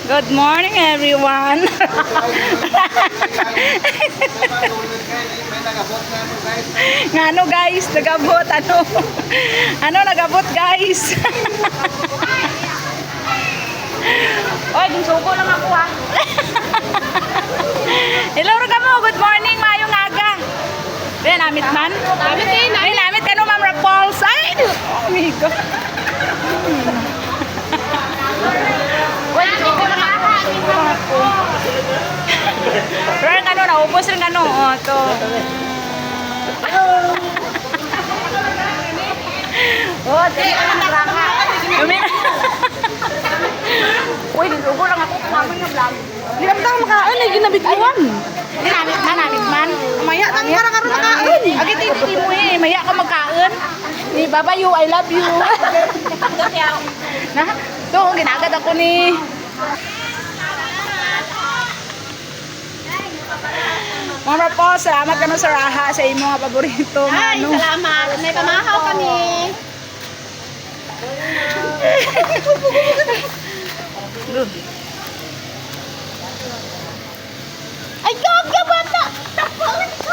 Good morning, everyone. Ngano guys, nagabot ano? Ano nagabot guys? Oy, ginsugo lang ako ha. Hello ka mo, good morning, mayong aga. Be namit man? Namit kano Ma'am Rapols. Ay, oh my God. Pero ano, naubos rin ano. O, ito. O, tingin ka ng raka. Uy, nilugo lang ako. Kumaman yung vlog. Di ba tayo makain? Ay, ginabigyan. Namit man. Maya, nang karang-karang makain. Agit, hindi mo eh. Maya ka magkain. Ni Babayu, I love you. Na, ito, ginagad ako ni... Mama po, salamat ka na sa raha sa imo nga paborito. Ay, Mano. salamat. May pamahaw kami. Ay, gagawin bata! Tapalan ko!